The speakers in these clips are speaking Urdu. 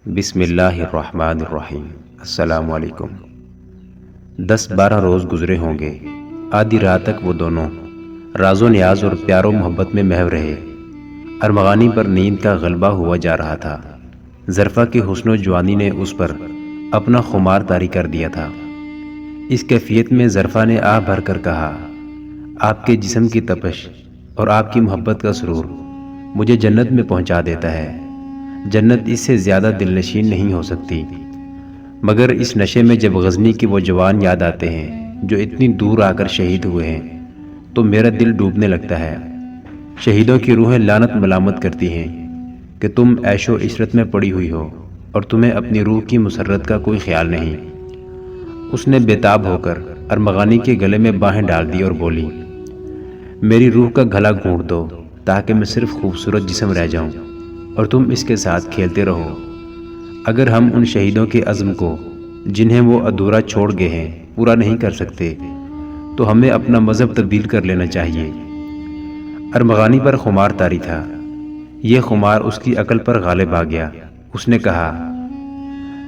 بسم اللہ الرحمن الرحیم۔ السلام علیکم۔ 10-12 روز گزرے ہوں گے۔ آدھی رات تک وہ دونوں راز و نیاز اور پیار و محبت میں محو رہے۔ ارمغانی پر نیند کا غلبہ ہوا جا رہا تھا۔ ظرفا کی حسن و جوانی نے اس پر اپنا خمار طاری کر دیا تھا۔ اس کیفیت میں ظرفا نے آہ بھر کر کہا، آپ کے جسم کی تپش اور آپ کی محبت کا سرور مجھے جنت میں پہنچا دیتا ہے۔ جنت اس سے زیادہ دل نشین نہیں ہو سکتی، مگر اس نشے میں جب غزنی کے وہ جوان یاد آتے ہیں جو اتنی دور آ کر شہید ہوئے ہیں تو میرا دل ڈوبنے لگتا ہے۔ شہیدوں کی روحیں لعنت ملامت کرتی ہیں کہ تم عیش و عشرت میں پڑی ہوئی ہو اور تمہیں اپنی روح کی مسرت کا کوئی خیال نہیں۔ اس نے بےتاب ہو کر ارمغانی کے گلے میں باہیں ڈال دی اور بولی، میری روح کا گھلا گھونٹ دو تاکہ میں صرف خوبصورت جسم رہ جاؤں اور تم اس کے ساتھ کھیلتے رہو۔ اگر ہم ان شہیدوں کے عزم کو جنہیں وہ ادھورا چھوڑ گئے ہیں پورا نہیں کر سکتے تو ہمیں اپنا مذہب تبدیل کر لینا چاہیے۔ ارمغانی پر خمار طاری تھا۔ یہ خمار اس کی عقل پر غالب آ گیا۔ اس نے کہا،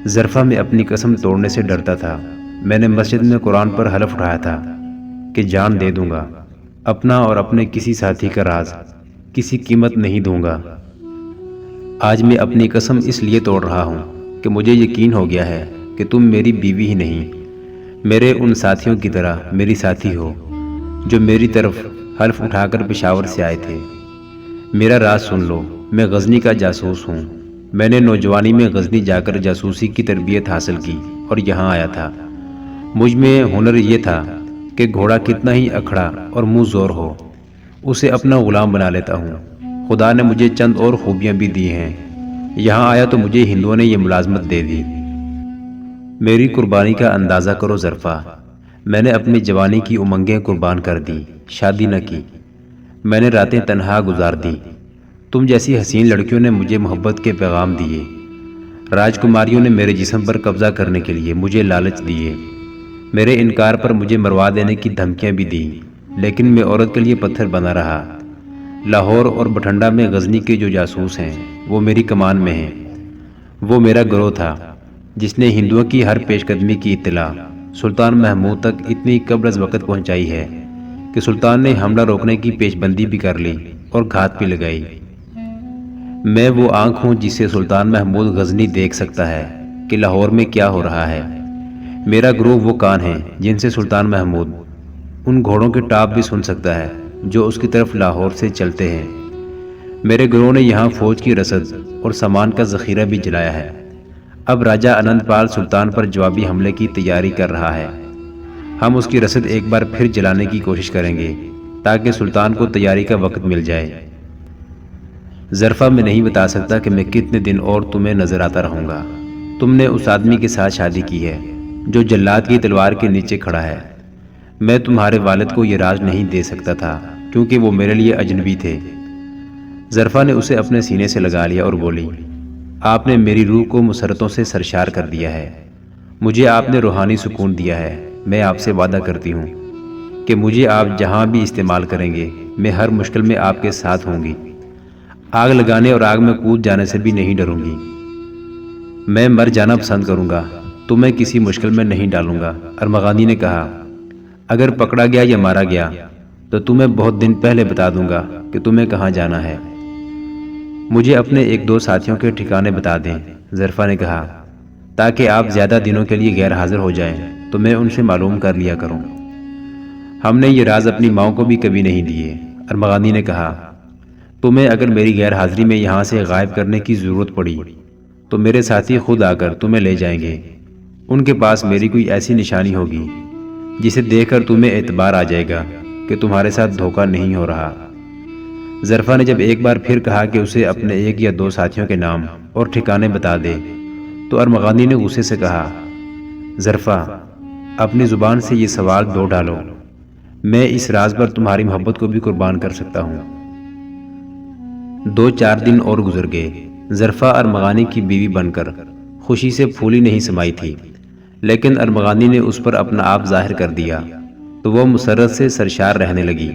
ظرفا میں اپنی قسم توڑنے سے ڈرتا تھا۔ میں نے مسجد میں قرآن پر حلف اٹھایا تھا کہ جان دے دوں گا، اپنا اور اپنے کسی ساتھی کا راز کسی قیمت نہیں دوں گا۔ آج میں اپنی قسم اس لیے توڑ رہا ہوں کہ مجھے یقین ہو گیا ہے کہ تم میری بیوی ہی نہیں، میرے ان ساتھیوں کی طرح میری ساتھی ہو جو میری طرف حلف اٹھا کر پشاور سے آئے تھے۔ میرا راز سن لو، میں غزنی کا جاسوس ہوں۔ میں نے نوجوانی میں غزنی جا کر جاسوسی کی تربیت حاصل کی اور یہاں آیا تھا۔ مجھ میں ہنر یہ تھا کہ گھوڑا کتنا ہی اکھڑا اور منہ زور ہو، اسے اپنا غلام بنا لیتا ہوں۔ خدا نے مجھے چند اور خوبیاں بھی دی ہیں۔ یہاں آیا تو مجھے ہندوؤں نے یہ ملازمت دے دی۔ میری قربانی کا اندازہ کرو ظرفا، میں نے اپنی جوانی کی امنگیں قربان کر دی، شادی نہ کی۔ میں نے راتیں تنہا گزار دی۔ تم جیسی حسین لڑکیوں نے مجھے محبت کے پیغام دیے۔ راجکماریوں نے میرے جسم پر قبضہ کرنے کے لیے مجھے لالچ دیے۔ میرے انکار پر مجھے مروا دینے کی دھمکیاں بھی دیں، لیکن میں عورت کے لیے پتھر بنا رہا۔ لاہور اور بٹھنڈا میں غزنی کے جو جاسوس ہیں وہ میری کمان میں ہیں۔ وہ میرا گروہ تھا جس نے ہندوؤں کی ہر پیش قدمی کی اطلاع سلطان محمود تک اتنی قبل از وقت پہنچائی ہے کہ سلطان نے حملہ روکنے کی پیش بندی بھی کر لی اور گھات بھی لگائی۔ میں وہ آنکھ ہوں جس سے سلطان محمود غزنی دیکھ سکتا ہے کہ لاہور میں کیا ہو رہا ہے۔ میرا گروہ وہ کان ہیں جن سے سلطان محمود ان گھوڑوں کے ٹاپ بھی سن سکتا ہے جو اس کی طرف لاہور سے چلتے ہیں۔ میرے گروہ نے یہاں فوج کی رسد اور سامان کا ذخیرہ بھی جلایا ہے۔ اب راجہ انند پال سلطان پر جوابی حملے کی تیاری کر رہا ہے۔ ہم اس کی رسد ایک بار پھر جلانے کی کوشش کریں گے تاکہ سلطان کو تیاری کا وقت مل جائے۔ ظرفا میں نہیں بتا سکتا کہ میں کتنے دن اور تمہیں نظر آتا رہوں گا۔ تم نے اس آدمی کے ساتھ شادی کی ہے جو جلاد کی تلوار کے نیچے کھڑا ہے۔ میں تمہارے والد کو یہ راز نہیں دے سکتا تھا کیونکہ وہ میرے لیے اجنبی تھے۔ ظرفا نے اسے اپنے سینے سے لگا لیا اور بولی، آپ نے میری روح کو مسرتوں سے سرشار کر دیا ہے۔ مجھے آپ نے روحانی سکون دیا ہے۔ میں آپ سے وعدہ کرتی ہوں کہ مجھے آپ جہاں بھی استعمال کریں گے میں ہر مشکل میں آپ کے ساتھ ہوں گی۔ آگ لگانے اور آگ میں کود جانے سے بھی نہیں ڈروں گی۔ میں مر جانا پسند کروں گا، تمہیں کسی مشکل میں نہیں ڈالوں گا۔ ارمغانی نے کہا، اگر پکڑا گیا یا مارا گیا تو تمہیں بہت دن پہلے بتا دوں گا کہ تمہیں کہاں جانا ہے۔ مجھے اپنے 1-2 ساتھیوں کے ٹھکانے بتا دیں، ظرفا نے کہا، تاکہ آپ زیادہ دنوں کے لیے غیر حاضر ہو جائیں تو میں ان سے معلوم کر لیا کروں۔ ہم نے یہ راز اپنی ماؤں کو بھی کبھی نہیں دیے۔ ارمغانی نے کہا، تمہیں اگر میری غیر حاضری میں یہاں سے غائب کرنے کی ضرورت پڑی تو میرے ساتھی خود آ کر تمہیں لے جائیں گے۔ ان کے پاس میری کوئی ایسی نشانی ہوگی جسے دیکھ کر تمہیں اعتبار آ جائے گا کہ تمہارے ساتھ دھوکہ نہیں ہو رہا۔ ظرفا نے جب ایک بار پھر کہا کہ اسے اپنے 1 یا 2 ساتھیوں کے نام اور ٹھکانے بتا دے تو ارمغانی نے غصے سے کہا، ظرفا اپنی زبان سے یہ سوال دو ڈالو، میں اس راز پر تمہاری محبت کو بھی قربان کر سکتا ہوں۔ 2-4 دن اور گزر گئے۔ ظرفا ارمغانی کی بیوی بن کر خوشی سے پھولی نہیں سمائی تھی، لیکن ارمغانی نے اس پر اپنا آپ ظاہر کر دیا تو وہ مسرت سے سرشار رہنے لگی۔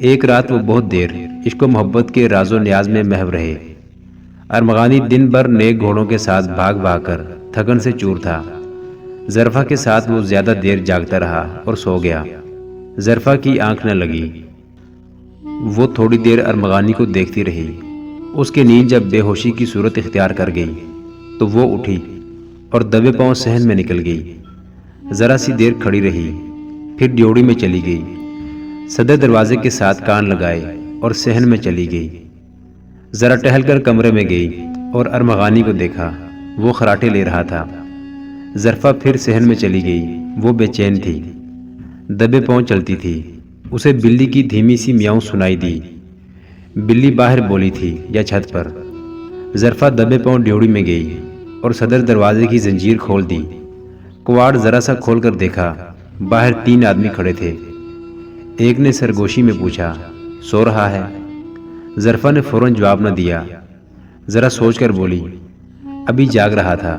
ایک رات وہ بہت دیر عشق و محبت کے راز و نیاز میں محو رہے۔ ارمغانی دن بھر نیک گھوڑوں کے ساتھ بھاگ بھاگ کر تھکن سے چور تھا۔ ظرفا کے ساتھ وہ زیادہ دیر جاگتا رہا اور سو گیا۔ ظرفا کی آنکھ نہ لگی۔ وہ تھوڑی دیر ارمغانی کو دیکھتی رہی۔ اس کی نیند جب بے ہوشی کی صورت اختیار کر گئی تو وہ اٹھی اور دبے پاؤں صحن میں نکل گئی۔ ذرا سی دیر کھڑی رہی، پھر ڈیوڑی میں چلی گئی۔ صدر دروازے کے ساتھ کان لگائے اور صحن میں چلی گئی۔ ذرا ٹہل کر کمرے میں گئی اور ارمغانی کو دیکھا، وہ خراٹے لے رہا تھا۔ ظرفا پھر صحن میں چلی گئی۔ وہ بے چین تھی، دبے پاؤں چلتی تھی۔ اسے بلی کی دھیمی سی میاؤں سنائی دی۔ بلی باہر بولی تھی یا چھت پر۔ ظرفا دبے پاؤں ڈیوڑی میں گئی اور صدر دروازے کی زنجیر کھول دی۔ کواڑ ذرا سا کھول کر دیکھا، باہر 3 آدمی کھڑے تھے۔ ایک نے سرگوشی میں پوچھا، سو رہا ہے؟ ظرفا نے فوراً جواب نہ دیا۔ ذرا سوچ کر بولی، ابھی جاگ رہا تھا،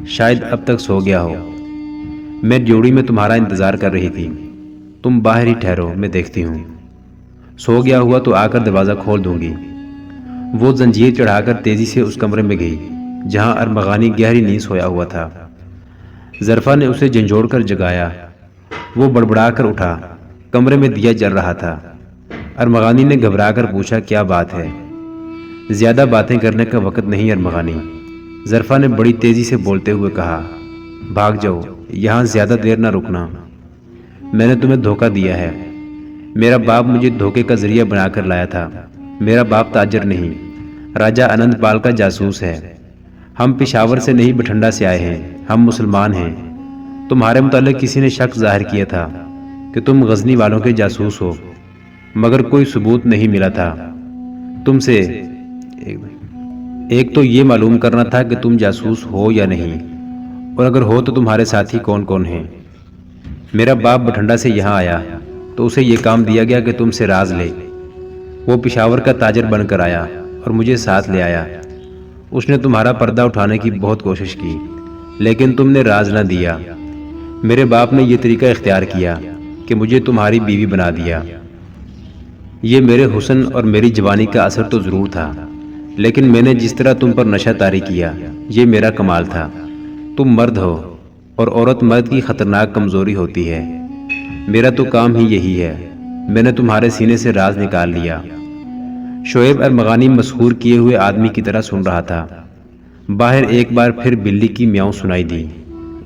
شاید اب تک سو گیا ہو۔ میں ڈیوڑی میں تمہارا انتظار کر رہی تھی، تم باہر ہی ٹھہرو، میں دیکھتی ہوں۔ سو گیا ہوا تو آ کر دروازہ کھول دوں گی۔ وہ زنجیر چڑھا کر تیزی سے اس کمرے میں گئی جہاں ارمغانی گہری نیند سویا ہوا تھا۔ ظرفا نے اسے جھنجھوڑ کر جگایا۔ وہ بڑبڑا کر اٹھا۔ کمرے میں دیا جل رہا تھا۔ ارمغانی نے گھبرا کر پوچھا، کیا بات ہے؟ زیادہ باتیں کرنے کا وقت نہیں ارمغانی، ظرفا نے بڑی تیزی سے بولتے ہوئے کہا۔ بھاگ جاؤ، یہاں زیادہ دیر نہ رکنا۔ میں نے تمہیں دھوکہ دیا ہے۔ میرا باپ مجھے دھوکے کا ذریعہ بنا کر لایا تھا۔ میرا باپ تاجر نہیں، راجہ انند پال کا جاسوس ہے۔ ہم پشاور سے نہیں، بٹھنڈا سے آئے ہیں۔ ہم مسلمان ہیں۔ تمہارے متعلق کسی نے شک ظاہر کیا تھا کہ تم غزنی والوں کے جاسوس ہو، مگر کوئی ثبوت نہیں ملا تھا۔ تم سے ایک تو یہ معلوم کرنا تھا کہ تم جاسوس ہو یا نہیں، اور اگر ہو تو تمہارے ساتھی کون کون ہیں۔ میرا باپ بٹھنڈا سے یہاں آیا تو اسے یہ کام دیا گیا کہ تم سے راز لے۔ وہ پشاور کا تاجر بن کر آیا اور مجھے ساتھ لے آیا۔ اس نے تمہارا پردہ اٹھانے کی بہت کوشش کی، لیکن تم نے راز نہ دیا۔ میرے باپ نے یہ طریقہ اختیار کیا کہ مجھے تمہاری بیوی بنا دیا۔ یہ میرے حسن اور میری جوانی کا اثر تو ضرور تھا، لیکن میں نے جس طرح تم پر نشہ طاری کیا، یہ میرا کمال تھا۔ تم مرد ہو اور عورت مرد کی خطرناک کمزوری ہوتی ہے۔ میرا تو کام ہی یہی ہے۔ میں نے تمہارے سینے سے راز نکال لیا۔ شعیب ارمغانی مسحور کیے ہوئے آدمی کی طرح سن رہا تھا۔ باہر ایک بار پھر بلی کی میاؤں سنائی دی۔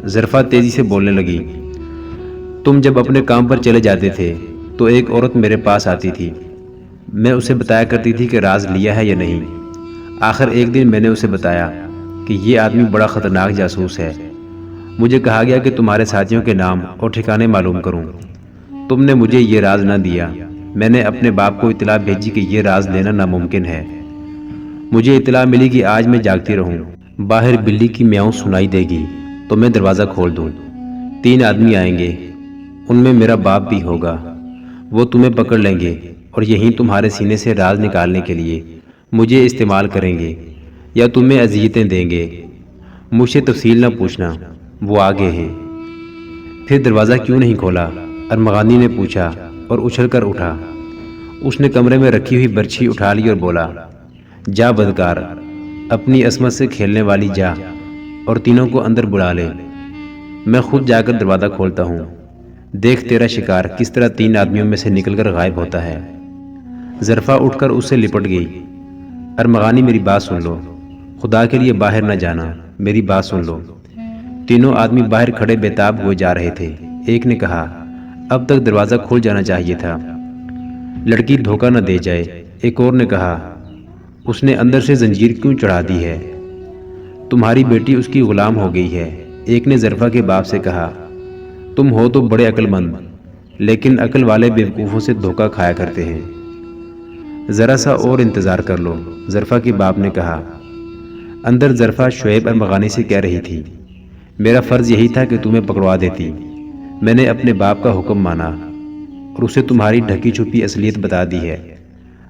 ظرفا تیزی سے بولنے لگی، تم جب اپنے کام پر چلے جاتے تھے تو ایک عورت میرے پاس آتی تھی۔ میں اسے بتایا کرتی تھی کہ راز لیا ہے یا نہیں۔ آخر ایک دن میں نے اسے بتایا کہ یہ آدمی بڑا خطرناک جاسوس ہے۔ مجھے کہا گیا کہ تمہارے ساتھیوں کے نام اور ٹھکانے معلوم کروں۔ تم نے مجھے یہ راز نہ دیا۔ میں نے اپنے باپ کو اطلاع بھیجی کہ یہ راز لینا ناممکن ہے۔ مجھے اطلاع ملی کہ آج میں جاگتی رہوں، باہر بلی کی میاؤں سنائی دے گی تو میں دروازہ کھول دوں۔ 3 آدمی آئیں گے، ان میں میرا باپ بھی ہوگا۔ وہ تمہیں پکڑ لیں گے اور یہیں تمہارے سینے سے راز نکالنے کے لیے مجھے استعمال کریں گے یا تمہیں اذیتیں دیں گے۔ مجھ سے تفصیل نہ پوچھنا، وہ آگے ہیں۔ پھر دروازہ کیوں نہیں کھولا؟ ارمغانی نے پوچھا اور اچھل کر اٹھا۔ اس نے کمرے میں رکھی ہوئی برچھی اٹھا لی اور بولا، جا بدکار، اپنی عصمت سے کھیلنے والی جا اور تینوں کو اندر بلا لے۔ میں خود جا کر دروازہ کھولتا ہوں۔ دیکھ تیرا شکار کس طرح 3 آدمیوں میں سے نکل کر غائب ہوتا ہے۔ ظرفا اٹھ کر اس سے لپٹ گئی۔ ارمغانی میری بات سن لو، خدا کے لیے باہر نہ جانا، میری بات سن لو۔ تینوں آدمی باہر کھڑے بے تاب ہوئے جا رہے تھے۔ ایک نے کہا، اب تک دروازہ کھل جانا چاہیے تھا، لڑکی دھوکہ نہ دے جائے۔ ایک اور نے کہا، اس نے اندر سے زنجیر کیوں چڑھا دی ہے؟ تمہاری بیٹی اس کی غلام ہو گئی ہے۔ ایک نے ظرفا کے باپ سے کہا، تم ہو تو بڑے عقل مند، لیکن عقل والے بیوقوفوں سے دھوکہ کھایا کرتے ہیں۔ ذرا سا اور انتظار کر لو، ظرفا کے باپ نے کہا۔ اندر ظرفا شعیب ارمغانی سے کہہ رہی تھی، میرا فرض یہی تھا کہ تمہیں پکڑوا دیتی۔ میں نے اپنے باپ کا حکم مانا اور اسے تمہاری ڈھکی چھپی اصلیت بتا دی ہے،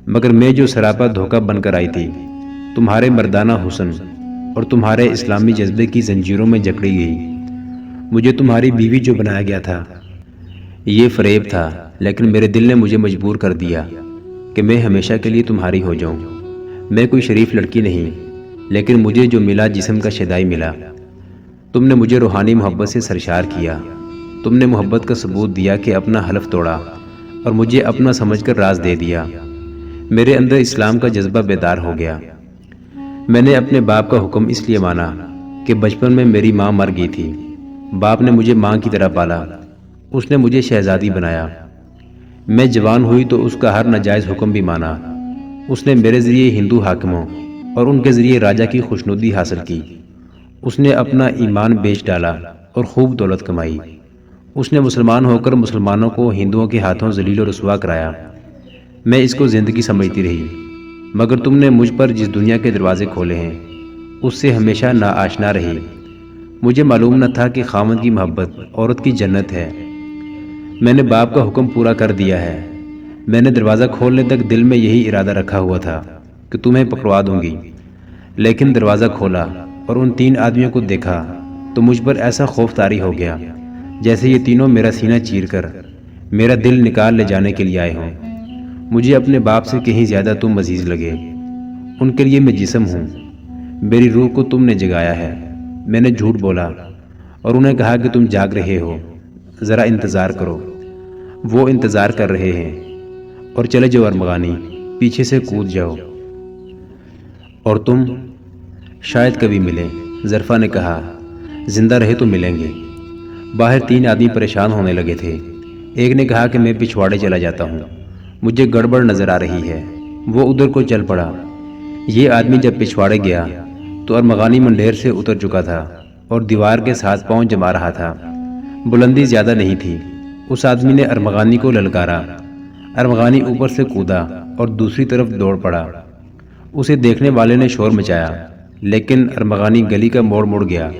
مگر میں جو سراپا دھوکہ بن کر آئی تھی، تمہارے مردانہ حسن اور تمہارے اسلامی جذبے کی زنجیروں میں جکڑی گئی۔ مجھے تمہاری بیوی جو بنایا گیا تھا، یہ فریب تھا، لیکن میرے دل نے مجھے مجبور کر دیا کہ میں ہمیشہ کے لیے تمہاری ہو جاؤں۔ میں کوئی شریف لڑکی نہیں، لیکن مجھے جو ملا جسم کا شدائی ملا۔ تم نے مجھے روحانی محبت سے سرشار کیا۔ تم نے محبت کا ثبوت دیا کہ اپنا حلف توڑا اور مجھے اپنا سمجھ کر راز دے دیا۔ میرے اندر اسلام کا جذبہ بیدار ہو گیا۔ میں نے اپنے باپ کا حکم اس لیے مانا کہ بچپن میں میری ماں مر گئی تھی۔ باپ نے مجھے ماں کی طرح پالا۔ اس نے مجھے شہزادی بنایا۔ میں جوان ہوئی تو اس کا ہر ناجائز حکم بھی مانا۔ اس نے میرے ذریعے ہندو حاکموں اور ان کے ذریعے راجا کی خوشنودی حاصل کی۔ اس نے اپنا ایمان بیچ ڈالا اور خوب دولت کمائی۔ اس نے مسلمان ہو کر مسلمانوں کو ہندوؤں کے ہاتھوں ذلیل و رسوا کرایا۔ میں اس کو زندگی سمجھتی رہی، مگر تم نے مجھ پر جس دنیا کے دروازے کھولے ہیں اس سے ہمیشہ ناآشنا رہی۔ مجھے معلوم نہ تھا کہ خاوند کی محبت عورت کی جنت ہے۔ میں نے باپ کا حکم پورا کر دیا ہے۔ میں نے دروازہ کھولنے تک دل میں یہی ارادہ رکھا ہوا تھا کہ تمہیں پکڑوا دوں گی، لیکن دروازہ کھولا اور ان 3 آدمیوں کو دیکھا تو مجھ پر ایسا خوف طاری ہو گیا جیسے یہ تینوں میرا سینہ چیر کر میرا دل نکال لے جانے کے لیے آئے ہوں۔ مجھے اپنے باپ سے کہیں زیادہ تم عزیز لگے۔ ان کے لیے میں جسم ہوں۔ میری روح کو تم نے جگایا ہے۔ میں نے جھوٹ بولا اور انہیں کہا کہ تم جاگ رہے ہو، ذرا انتظار کرو۔ وہ انتظار کر رہے ہیں۔ اور چلے جاؤ ارمغانی، پیچھے سے کود جاؤ۔ اور تم شاید کبھی ملیں، ظرفا نے کہا، زندہ رہے تو ملیں گے۔ باہر 3 آدمی پریشان ہونے لگے تھے۔ ایک نے کہا کہ میں پچھواڑے چلا جاتا ہوں، مجھے گڑبڑ نظر آ رہی ہے۔ وہ ادھر کو چل پڑا۔ یہ آدمی جب پچھواڑے گیا تو ارمغانی منڈیر سے اتر چکا تھا اور دیوار کے ساتھ پاؤں جما رہا تھا۔ بلندی زیادہ نہیں تھی۔ اس آدمی نے ارمغانی کو للکارا۔ ارمغانی اوپر سے کودا اور دوسری طرف دوڑ پڑا۔ اسے دیکھنے والے نے شور مچایا، لیکن ارمغانی گلی کا موڑ مڑ گیا۔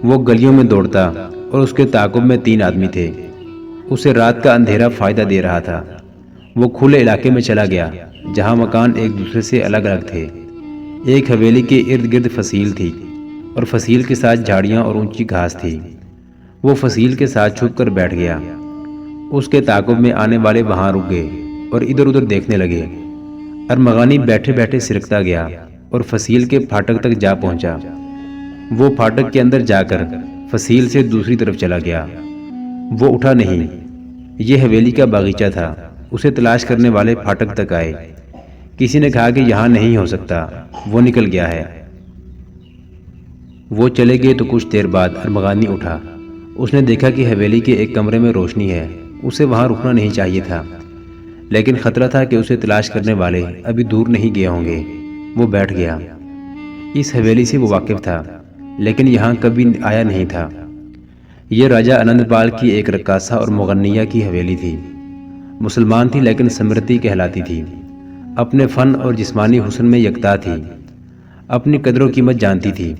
وہ گلیوں میں دوڑتا اور اس کے تعاقب میں 3 آدمی تھے۔ اسے رات کا اندھیرا فائدہ دے رہا تھا۔ وہ کھلے علاقے میں چلا گیا جہاں مکان ایک دوسرے سے الگ الگ تھے۔ ایک حویلی کے ارد گرد فصیل تھی اور فصیل کے ساتھ جھاڑیاں اور اونچی گھاس تھی۔ وہ فصیل کے ساتھ چھپ کر بیٹھ گیا۔ اس کے تعاقب میں آنے والے وہاں رک گئے اور ادھر ادھر دیکھنے لگے۔ ارمغانی بیٹھے بیٹھے سرکتا گیا اور فصیل کے پھاٹک تک جا پہنچا۔ وہ پھاٹک کے اندر جا کر فصیل سے دوسری طرف چلا گیا۔ وہ اٹھا نہیں۔ یہ حویلی کا باغیچہ تھا۔ اسے تلاش کرنے والے پھاٹک تک آئے۔ کسی نے کہا کہ یہاں نہیں ہو سکتا، وہ نکل گیا ہے۔ وہ چلے گئے تو کچھ دیر بعد ارمغانی اٹھا۔ اس نے دیکھا کہ حویلی کے ایک کمرے میں روشنی ہے۔ اسے وہاں رکنا نہیں چاہیے تھا، لیکن خطرہ تھا کہ اسے تلاش کرنے والے ابھی دور نہیں گئے ہوں گے۔ وہ بیٹھ گیا۔ اس حویلی سے وہ واقف تھا، لیکن یہاں کبھی آیا نہیں تھا۔ یہ راجہ آنند پال کی ایک رقاصہ اور مغنیہ کی حویلی تھی۔ مسلمان تھی لیکن سمرتی کہلاتی تھی۔ اپنے فن اور جسمانی حسن میں یکتا تھی۔ اپنی قدر و قیمت جانتی تھی۔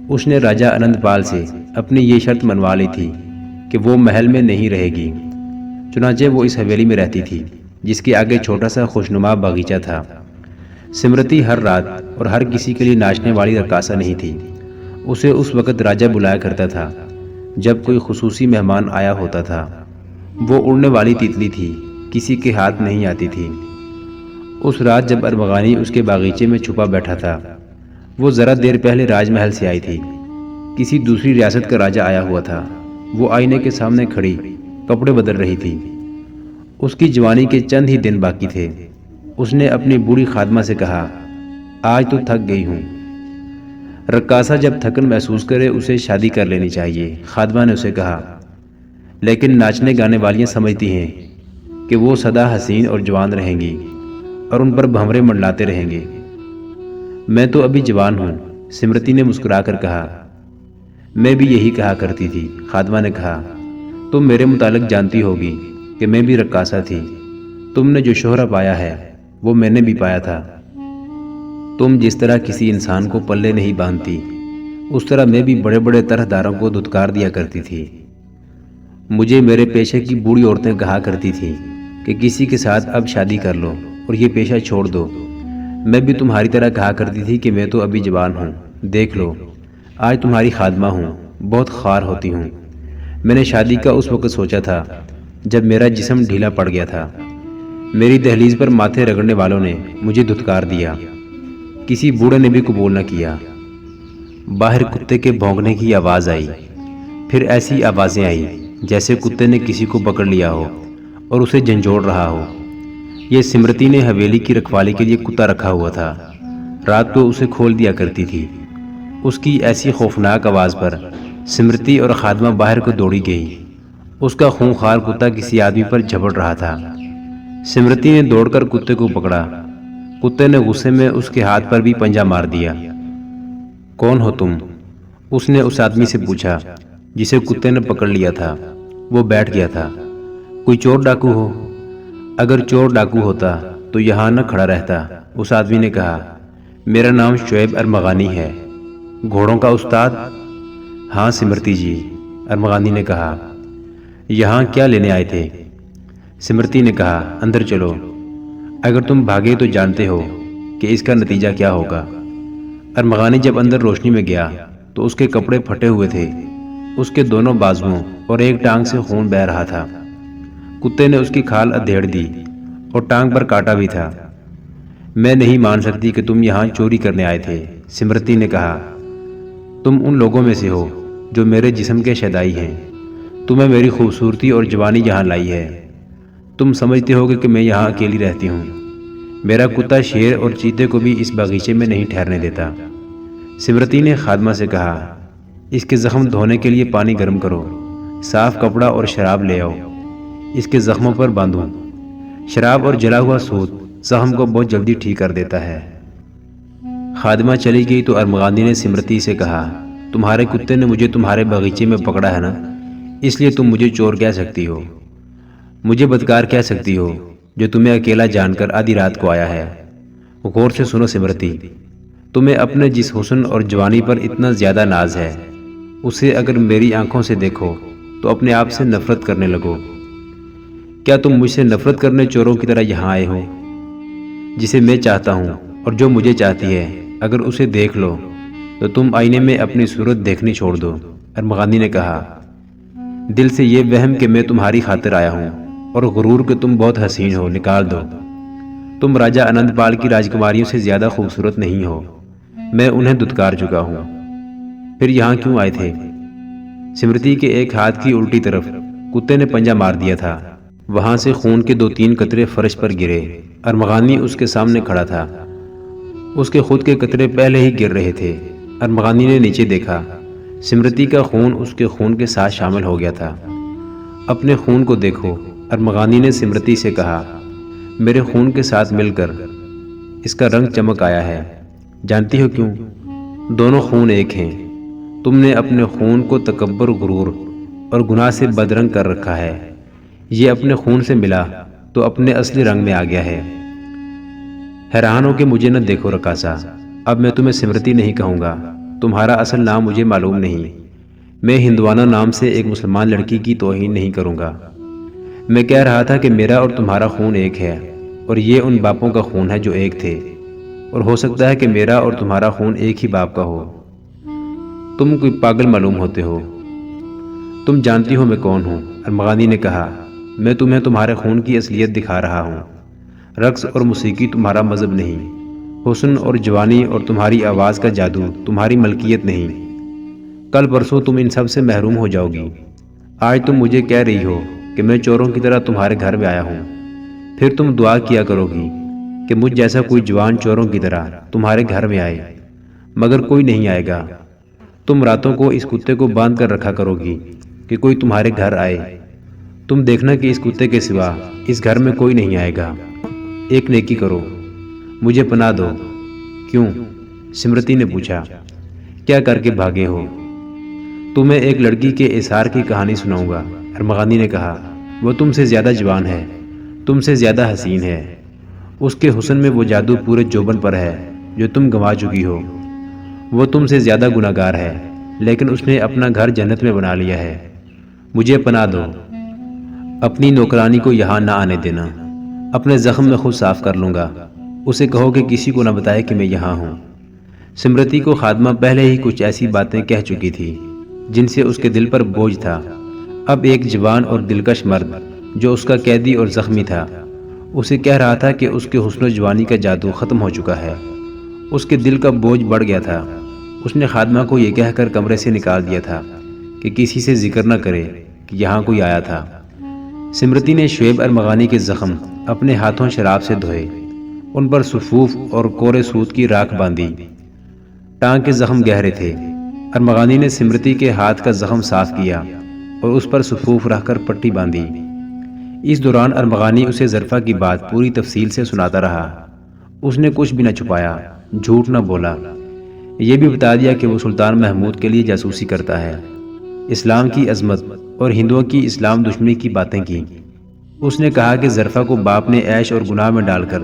اس نے راجہ آنند پال سے اپنی یہ شرط منوا لی تھی کہ وہ محل میں نہیں رہے گی، چنانچہ وہ اس حویلی میں رہتی تھی جس کے آگے چھوٹا سا خوشنما باغیچہ تھا۔ سمرتی ہر رات اور ہر کسی کے لیے ناچنے والی رقاصہ نہیں تھی۔ اسے اس وقت راجہ بلایا کرتا تھا جب کوئی خصوصی مہمان آیا ہوتا تھا۔ وہ اڑنے والی تیتلی تھی، کسی کے ہاتھ نہیں آتی تھی۔ اس رات جب ارمغانی اس کے باغیچے میں چھپا بیٹھا تھا، وہ ذرا دیر پہلے راج محل سے آئی تھی۔ کسی دوسری ریاست کا راجہ آیا ہوا تھا۔ وہ آئینے کے سامنے کھڑی کپڑے بدل رہی تھی۔ اس کی جوانی کے چند ہی دن باقی تھے۔ اس نے اپنی بوڑھی خادمہ سے کہا، آج تو تھک گئی ہوں۔ رقاصہ جب تھکن محسوس کرے اسے شادی کر لینی چاہیے، خادمہ نے اسے کہا، لیکن ناچنے گانے والیاں سمجھتی ہیں کہ وہ سدا حسین اور جوان رہیں گی اور ان پر بھنورے منڈلاتے رہیں گے۔ میں تو ابھی جوان ہوں، سمرتی نے مسکرا کر کہا۔ میں بھی یہی کہا کرتی تھی، خادمہ نے کہا۔ تم میرے متعلق جانتی ہوگی کہ میں بھی رقاصہ تھی۔ تم نے جو شہرہ پایا ہے وہ میں نے بھی پایا تھا۔ تم جس طرح کسی انسان کو پلے نہیں باندھتی، اس طرح میں بھی بڑے بڑے طرح داروں کو دھتکار دیا کرتی تھی۔ مجھے میرے پیشے کی بوڑھی عورتیں کہا کرتی تھیں کہ کسی کے ساتھ اب شادی کر لو اور یہ پیشہ چھوڑ دو۔ میں بھی تمہاری طرح کہا کرتی تھی کہ میں تو ابھی جوان ہوں، دیکھ لو آج تمہاری خادمہ ہوں، بہت خوار ہوتی ہوں۔ میں نے شادی کا اس وقت سوچا تھا جب میرا جسم ڈھیلا پڑ گیا تھا۔ میری دہلیز پر ماتھے رگڑنے والوں نے مجھے دھتکار دیا۔ کسی بوڑھے نے بھی قبول نہ کیا۔ باہر کتے کے بھونکنے کی آواز آئی، پھر ایسی آوازیں آئیں جیسے کتے نے کسی کو پکڑ لیا ہو اور اسے جھنجھوڑ رہا ہو۔ یہ سمرتی نے حویلی کی رکھوالی کے لیے کتا رکھا ہوا تھا، رات کو اسے کھول دیا کرتی تھی۔ اس کی ایسی خوفناک آواز پر سمرتی اور خادمہ باہر کو دوڑی گئی۔ اس کا خونخوار کتا کسی آدمی پر جھپٹ رہا تھا۔ سمرتی نے دوڑ کر کتے کو پکڑا۔ کتے نے غصے میں اس کے ہاتھ پر بھی پنجہ مار دیا۔ کون ہو تم؟ اس نے اس آدمی سے پوچھا جسے کتے نے پکڑ لیا تھا۔ وہ بیٹھ گیا تھا۔ کوئی چور ڈاکو ہو؟ اگر چور ڈاکو ہوتا تو یہاں نہ کھڑا رہتا، اس آدمی نے کہا۔ میرا نام شعیب ارمغانی ہے۔ گھوڑوں کا استاد؟ ہاں سمرتی جی، ارمغانی نے کہا۔ یہاں کیا لینے آئے تھے؟ سمرتی نے کہا، اندر چلو، اگر تم بھاگے تو جانتے ہو کہ اس کا نتیجہ کیا ہوگا۔ ارمغانی جب اندر روشنی میں گیا تو اس کے کپڑے پھٹے ہوئے تھے، اس کے دونوں بازوؤں اور ایک ٹانگ سے خون بہہ رہا تھا۔ کتے نے اس کی کھال ادھیڑ دی اور ٹانگ پر کاٹا بھی تھا۔ میں نہیں مان سکتی کہ تم یہاں چوری کرنے آئے تھے، سمرتی نے کہا۔ تم ان لوگوں میں سے ہو جو میرے جسم کے شیدائی ہیں۔ تمہیں میری خوبصورتی اور جوانی یہاں لائی ہے۔ تم سمجھتے ہوگے کہ میں یہاں اکیلی رہتی ہوں۔ میرا کتا شیر اور چیتے کو بھی اس باغیچے میں نہیں ٹھہرنے دیتا۔ سمرتی نے خادمہ سے کہا، اس کے زخم دھونے کے لیے پانی گرم کرو، صاف کپڑا اور شراب لے آؤ، اس کے زخموں پر باندھو۔ شراب اور جلا ہوا سود زخم کو بہت جلدی ٹھیک کر دیتا ہے۔ خادمہ چلی گئی تو ارمغانی نے سمرتی سے کہا، تمہارے کتے نے مجھے تمہارے باغیچے میں پکڑا ہے نا، اس لیے تم مجھے چور کہہ سکتی ہو، مجھے بدکار کہہ سکتی ہو جو تمہیں اکیلا جان کر آدھی رات کو آیا ہے۔ غور سے سنو سمرتی، تمہیں اپنے جس حسن اور جوانی پر اتنا زیادہ ناز ہے، اسے اگر میری آنکھوں سے دیکھو تو اپنے آپ سے نفرت کرنے لگو۔ کیا تم مجھ سے نفرت کرنے چوروں کی طرح یہاں آئے ہو؟ جسے میں چاہتا ہوں اور جو مجھے چاہتی ہے، اگر اسے دیکھ لو تو تم آئینے میں اپنی صورت دیکھنی چھوڑ دو۔ ارمغانی نے کہا، دل سے یہ وہم کہ میں تمہاری خاطر آیا ہوں اور غرور کہ تم بہت حسین ہو نکال دو۔ تم راجہ آنند پال کی راجکماریوں سے زیادہ خوبصورت نہیں ہو، میں انہیں دھتکار چکا ہوں۔ پھر یہاں کیوں آئے تھے؟ سمرتی کے ایک ہاتھ کی الٹی طرف کتے نے پنجہ مار دیا تھا، وہاں سے خون کے 2-3 قطرے فرش پر گرے۔ ارمغانی اس کے سامنے کھڑا تھا، اس کے خود کے قطرے پہلے ہی گر رہے تھے۔ ارمغانی نے نیچے دیکھا، سمرتی کا خون اس کے خون کے ساتھ شامل ہو گیا تھا۔ اپنے خون کو دیکھو، ارمغانی نے سمرتی سے کہا، میرے خون کے ساتھ مل کر اس کا رنگ چمک آیا ہے۔ جانتی ہو کیوں؟ دونوں خون ایک ہیں۔ تم نے اپنے خون کو تکبر، غرور اور گناہ سے بدرنگ کر رکھا ہے۔ یہ اپنے خون سے ملا تو اپنے اصلی رنگ میں آ گیا ہے۔ حیران ہو کہ مجھے نہ دیکھو رقاصہ، اب میں تمہیں سمرتی نہیں کہوں گا، تمہارا اصل نام مجھے معلوم نہیں۔ میں ہندوانہ نام سے ایک مسلمان لڑکی کی توہین نہیں کروں گا۔ میں کہہ رہا تھا کہ میرا اور تمہارا خون ایک ہے، اور یہ ان باپوں کا خون ہے جو ایک تھے، اور ہو سکتا ہے کہ میرا اور تمہارا خون ایک ہی باپ کا ہو۔ تم کوئی پاگل معلوم ہوتے ہو۔ تم جانتی ہو میں کون ہوں، ارمغانی نے کہا۔ میں تمہیں تمہارے خون کی اصلیت دکھا رہا ہوں۔ رقص اور موسیقی تمہارا مذہب نہیں، حسن اور جوانی اور تمہاری آواز کا جادو تمہاری ملکیت نہیں۔ کل پرسوں تم ان سب سے محروم ہو جاؤ گی۔ آج تم مجھے کہہ رہی ہو کہ میں چوروں کی طرح تمہارے گھر میں آیا ہوں، پھر تم دعا کیا کرو گی کہ مجھ جیسا کوئی جوان چوروں کی طرح تمہارے گھر میں آئے، مگر کوئی نہیں آئے گا۔ تم راتوں کو اس کتے کو باندھ کر رکھا کرو گی کہ کوئی تمہارے گھر آئے۔ تم دیکھنا کہ اس کتے کے سوا اس گھر میں کوئی نہیں آئے گا۔ ایک نیکی کرو، مجھے پناہ دو۔ کیوں؟ سمرتی نے پوچھا۔ کیا کر کے بھاگے ہو؟ تمہیں ایک لڑکی کے اظہار کی کہانی سناؤں گا، ارمغانی نے کہا۔ وہ تم سے زیادہ جوان ہے، تم سے زیادہ حسین ہے۔ اس کے حسن میں وہ جادو پورے جوبن پر ہے جو تم گنوا چکی ہو۔ وہ تم سے زیادہ گناہگار ہے، لیکن اس نے اپنا گھر جنت میں بنا لیا ہے۔ مجھے پناہ دو۔ اپنی نوکرانی کو یہاں نہ آنے دینا، اپنے زخم میں خود صاف کر لوں گا۔ اسے کہو کہ کسی کو نہ بتائے کہ میں یہاں ہوں۔ سمرتی کو خادمہ پہلے ہی کچھ ایسی باتیں کہہ چکی تھی جن سے اس کے دل پر بوجھ تھا۔ اب ایک جوان اور دلکش مرد جو اس کا قیدی اور زخمی تھا، اسے کہہ رہا تھا کہ اس کے حسن و جوانی کا جادو ختم ہو چکا ہے، اس کے دل کا بوجھ بڑھ گیا تھا۔ اس نے خادمہ کو یہ کہہ کر کمرے سے نکال دیا تھا کہ کسی سے ذکر نہ کرے کہ یہاں کوئی آیا تھا۔ سمرتی نے شعیب ارمغانی کے زخم اپنے ہاتھوں شراب سے دھوئے، ان پر صفوف اور کورے سود کی راکھ باندھی۔ ٹانگ کے زخم گہرے تھے۔ ارمغانی نے سمرتی کے ہاتھ کا زخم صاف کیا اور اس پر صفوف رکھ کر پٹی باندھی۔ اس دوران ارمغانی اسے ظرفا کی بات پوری تفصیل سے سناتا رہا۔ اس نے کچھ بھی نہ چھپایا، جھوٹ نہ بولا، یہ بھی بتا دیا کہ وہ سلطان محمود کے لیے جاسوسی کرتا ہے، اسلام کی عظمت اور ہندوؤں کی اسلام دشمنی کی باتیں کی۔ اس نے کہا کہ ظرفا کو باپ نے عیش اور گناہ میں ڈال کر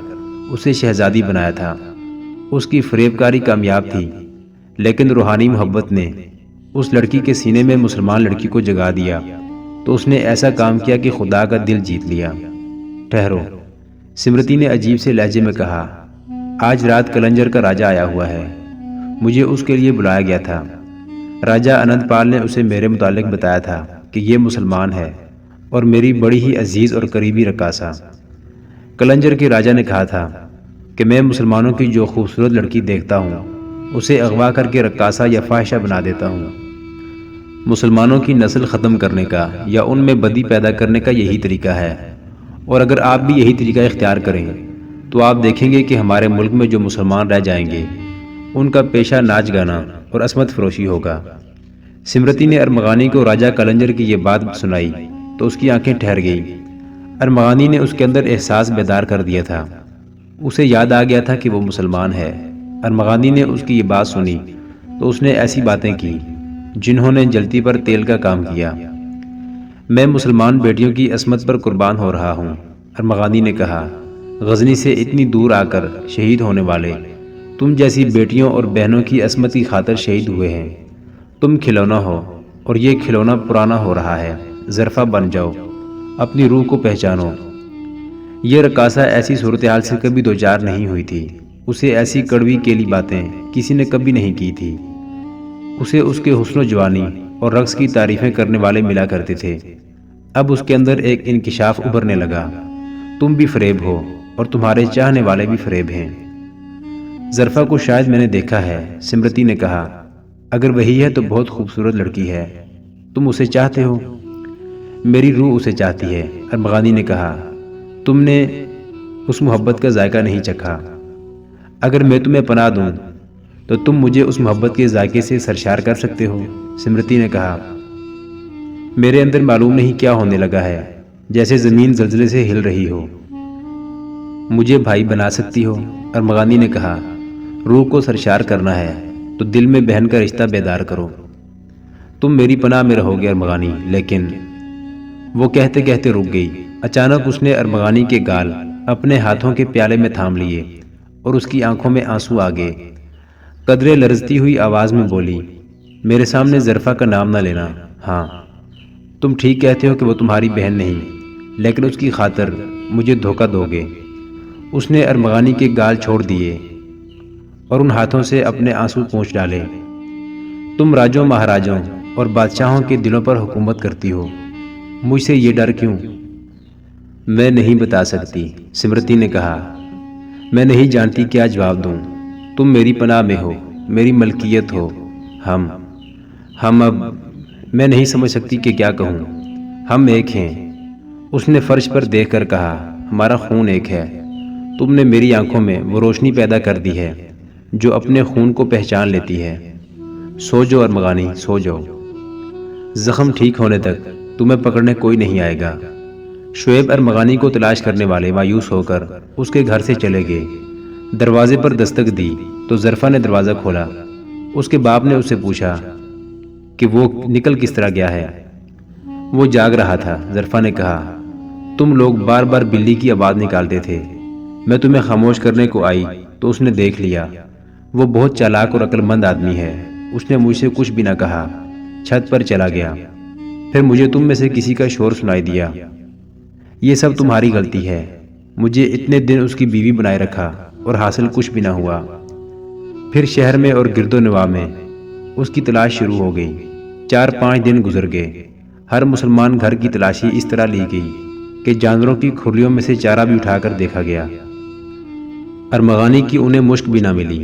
اسے شہزادی بنایا تھا۔ اس کی فریب کاری کامیاب تھی، لیکن روحانی محبت نے اس لڑکی کے سینے میں مسلمان لڑکی کو جگا دیا تو اس نے ایسا کام کیا کہ خدا کا دل جیت لیا۔ ٹھہرو، سمرتی نے عجیب سے لہجے میں کہا، آج رات کلنجر کا راجہ آیا ہوا ہے، مجھے اس کے لیے بلایا گیا تھا۔ راجہ انند پال نے اسے میرے متعلق بتایا تھا کہ یہ مسلمان ہے اور میری بڑی ہی عزیز اور قریبی رقاصہ۔ کلنجر کے راجہ نے کہا تھا کہ میں مسلمانوں کی جو خوبصورت لڑکی دیکھتا ہوں اسے اغوا کر کے رقاصہ یا فاحشہ بنا دیتا ہوں۔ مسلمانوں کی نسل ختم کرنے کا یا ان میں بدی پیدا کرنے کا یہی طریقہ ہے، اور اگر آپ بھی یہی طریقہ اختیار کریں تو آپ دیکھیں گے کہ ہمارے ملک میں جو مسلمان رہ جائیں گے ان کا پیشہ ناچ گانا اور عصمت فروشی ہوگا۔ سمرتی نے ارمغانی کو راجہ کلنجر کی یہ بات سنائی تو اس کی آنکھیں ٹھہر گئیں۔ ارمغانی نے اس کے اندر احساس بیدار کر دیا تھا، اسے یاد آ گیا تھا کہ وہ مسلمان ہے۔ ارمغانی نے اس کی یہ بات سنی تو اس نے ایسی باتیں کی جنہوں نے جلتی پر تیل کا کام کیا۔ میں مسلمان بیٹیوں کی عصمت پر قربان ہو رہا ہوں، ارمغانی نے کہا۔ غزنی سے اتنی دور آ کر شہید ہونے والے تم جیسی بیٹیوں اور بہنوں کی عصمت کی خاطر شہید ہوئے ہیں۔ تم کھلونا ہو اور یہ کھلونا پرانا ہو رہا ہے۔ ظرفا بن جاؤ، اپنی روح کو پہچانو۔ یہ رقاصہ ایسی صورتحال سے کبھی دوچار نہیں ہوئی تھی، اسے ایسی کڑوی کیلی باتیں کسی نے کبھی نہیں کی تھی۔ اسے اس کے حسن و جوانی اور رقص کی تعریفیں کرنے والے ملا کرتے تھے۔ اب اس کے اندر ایک انکشاف ابھرنے لگا، تم بھی فریب ہو اور تمہارے چاہنے والے بھی فریب ہیں۔ ظرفا کو شاید میں نے دیکھا ہے، سمرتی نے کہا۔ اگر وہی ہے تو بہت خوبصورت لڑکی ہے، تم اسے چاہتے ہو؟ میری روح اسے چاہتی ہے، ارمغانی نے کہا۔ تم نے اس محبت کا ذائقہ نہیں چکھا۔ اگر میں تمہیں پناہ دوں تو تم مجھے اس محبت کے ذائقے سے سرشار کر سکتے ہو، سمرتی نے کہا۔ میرے اندر معلوم نہیں کیا ہونے لگا ہے، جیسے زمین زلزلے سے ہل رہی ہو۔ مجھے بھائی بنا سکتی ہو، ارمغانی نے کہا۔ روح کو سرشار کرنا ہے تو دل میں بہن کا رشتہ بیدار کرو۔ تم میری پناہ میں رہو گے ارمغانی، لیکن وہ کہتے کہتے رک گئی۔ اچانک اس نے ارمغانی کے گال اپنے ہاتھوں کے پیالے میں تھام لیے اور اس کی آنکھوں میں آنسو آ گئے۔ قدرے لرزتی ہوئی آواز میں بولی، میرے سامنے ظرفا کا نام نہ لینا۔ ہاں، تم ٹھیک کہتے ہو کہ وہ تمہاری بہن نہیں، لیکن اس کی خاطر مجھے دھوکہ دو گے۔ اس نے ارمغانی کے گال چھوڑ دیے اور ان ہاتھوں سے اپنے آنسو پونچھ ڈالے۔ تم راجوں مہاراجوں اور بادشاہوں کے دلوں پر حکومت کرتی ہو، مجھ سے یہ ڈر کیوں؟ میں نہیں بتا سکتی، سمرتی نے کہا۔ میں نہیں جانتی کیا جواب دوں۔ تم میری پناہ میں ہو، میری ملکیت ہو۔ ہم اب میں نہیں سمجھ سکتی کہ کیا کہوں۔ ہم ایک ہیں، اس نے فرش پر دیکھ کر کہا۔ ہمارا خون ایک ہے۔ تم نے میری آنکھوں میں وہ روشنی پیدا کر دی ہے جو اپنے خون کو پہچان لیتی ہے۔ سو جاؤ ارمغانی، سو جاؤ۔ زخم ٹھیک ہونے تک تمہیں پکڑنے کوئی نہیں آئے گا۔ شعیب ارمغانی کو تلاش کرنے والے مایوس ہو کر اس کے گھر سے چلے گئے۔ دروازے پر دستک دی تو ظرفا نے دروازہ کھولا۔ اس کے باپ نے اس سے پوچھا کہ وہ نکل کس طرح گیا ہے۔ وہ جاگ رہا تھا، ظرفا نے کہا۔ تم لوگ بار بار بلی کی آواز نکالتے تھے، میں تمہیں خاموش کرنے کو آئی تو اس نے دیکھ لیا۔ وہ بہت چالاک اور عقل مند آدمی ہے، اس نے مجھ سے کچھ بھی نہ کہا، چھت پر چلا گیا۔ پھر مجھے تم میں سے کسی کا شور سنائی دیا۔ یہ سب تمہاری غلطی ہے، مجھے اتنے دن اس کی بیوی بنائے رکھا اور حاصل کچھ بھی نہ ہوا۔ پھر شہر میں اور گرد و نواح میں اس کی تلاش شروع ہو گئی۔ 4-5 دن گزر گئے۔ ہر مسلمان گھر کی تلاشی اس طرح لی گئی کہ جانوروں کی کھرلیوں میں سے چارہ بھی اٹھا کر دیکھا گیا۔ ارمغانی کی انہیں مشک بھی نہ ملی۔